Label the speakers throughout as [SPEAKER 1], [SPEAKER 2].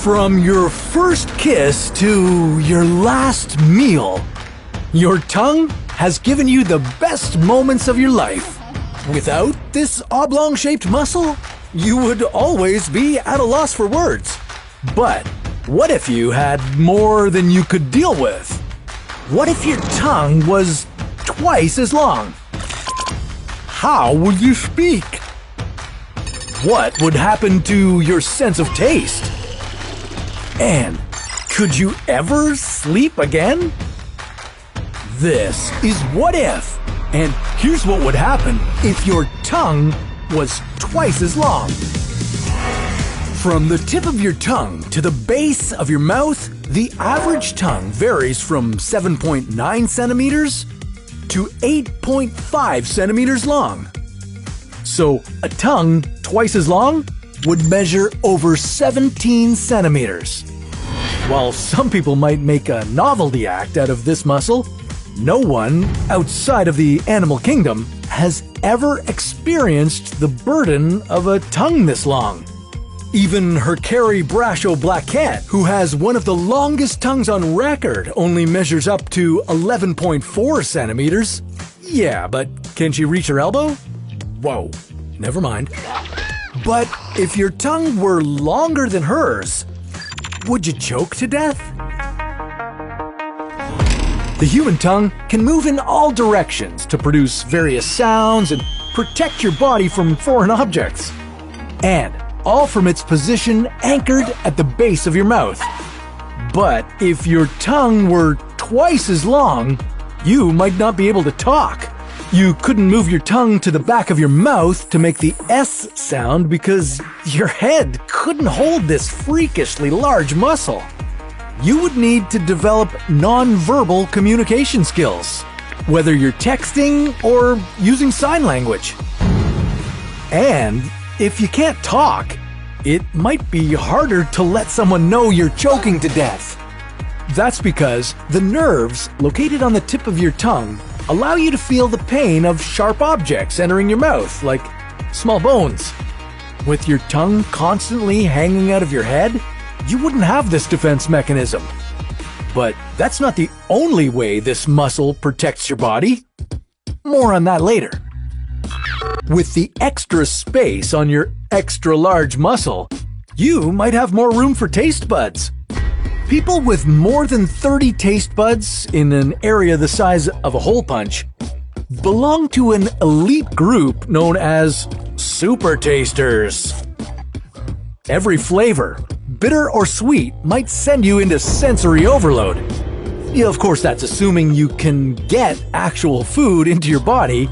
[SPEAKER 1] From your first kiss to your last meal, your tongue has given you the best moments of your life. Without this oblong-shaped muscle, you would always be at a loss for words. But what if you had more than you could deal with? What if your tongue was twice as long? How would you speak? What would happen to your sense of taste? And could you ever sleep again? This is What If, and here's what would happen if your tongue was twice as long. From the tip of your tongue to the base of your mouth, the average tongue varies from 7.9 centimeters to 8.5 centimeters long. So a tongue twice as long would measure over 17 centimeters. While some people might make a novelty act out of this muscle, no one outside of the animal kingdom has ever experienced the burden of a tongue this long. Even Hercari Brasho Black Cat, who has one of the longest tongues on record, only measures up to 11.4 centimeters. Yeah, but can she reach her elbow? Whoa, never mind. But if your tongue were longer than hers, would you choke to death? The human tongue can move in all directions to produce various sounds and protect your body from foreign objects. And all from its position anchored at the base of your mouth. But if your tongue were twice as long, you might not be able to talk. You couldn't move your tongue to the back of your mouth to make the S sound because your head couldn't hold this freakishly large muscle. You would need to develop non-verbal communication skills, whether you're texting or using sign language. And if you can't talk, it might be harder to let someone know you're choking to death. That's because the nerves located on the tip of your tongue allow you to feel the pain of sharp objects entering your mouth, like small bones. With your tongue constantly hanging out of your head, you wouldn't have this defense mechanism. But that's not the only way this muscle protects your body. More on that later. With the extra space on your extra large muscle, you might have more room for taste buds. People with more than 30 taste buds in an area the size of a hole punch belong to an elite group known as super tasters. Every flavor, bitter or sweet, might send you into sensory overload. Yeah, of course, that's assuming you can get actual food into your body.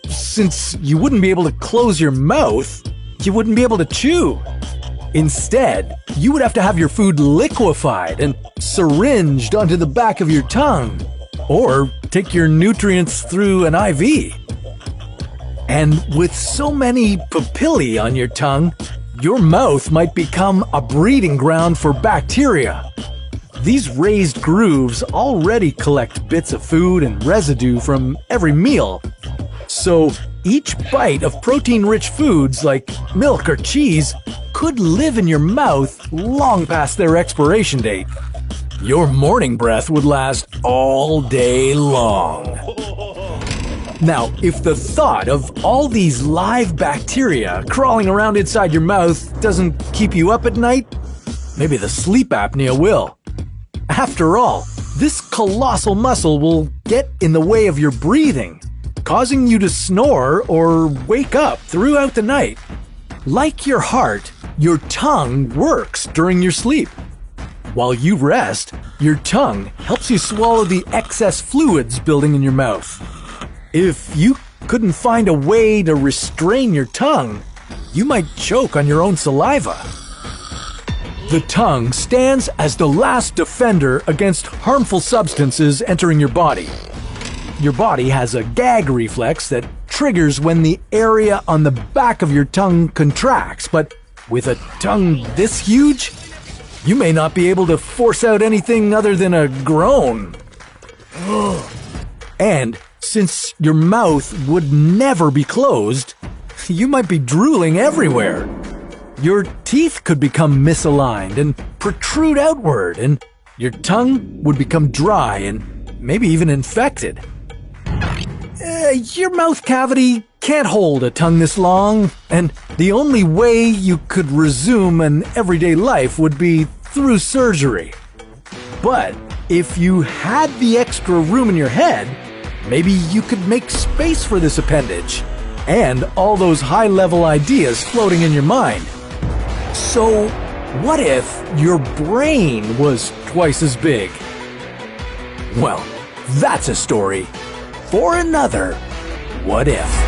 [SPEAKER 1] Since you wouldn't be able to close your mouth, you wouldn't be able to chew. Instead, you would have to have your food liquefied and syringed onto the back of your tongue, or take your nutrients through an IV. And with so many papillae on your tongue, your mouth might become a breeding ground for bacteria. These raised grooves already collect bits of food and residue from every meal. So each bite of protein-rich foods like milk or cheese could live in your mouth long past their expiration date. Your morning breath would last all day long. Now, if the thought of all these live bacteria crawling around inside your mouth doesn't keep you up at night, maybe the sleep apnea will. After all, this colossal muscle will get in the way of your breathing, causing you to snore or wake up throughout the night. Like your heart, your tongue works during your sleep. While you rest, your tongue helps you swallow the excess fluids building in your mouth. If you couldn't find a way to restrain your tongue, you might choke on your own saliva. The tongue stands as the last defender against harmful substances entering your body. Your body has a gag reflex that triggers when the area on the back of your tongue contracts, but with a tongue this huge, you may not be able to force out anything other than a groan. And since your mouth would never be closed, you might be drooling everywhere. Your teeth could become misaligned and protrude outward, and your tongue would become dry and maybe even infected. Your mouth cavity can't hold a tongue this long, and the only way you could resume an everyday life would be through surgery. But if you had the extra room in your head, maybe you could make space for this appendage and all those high-level ideas floating in your mind. So, what if your brain was twice as big? Well, that's a story for another What If.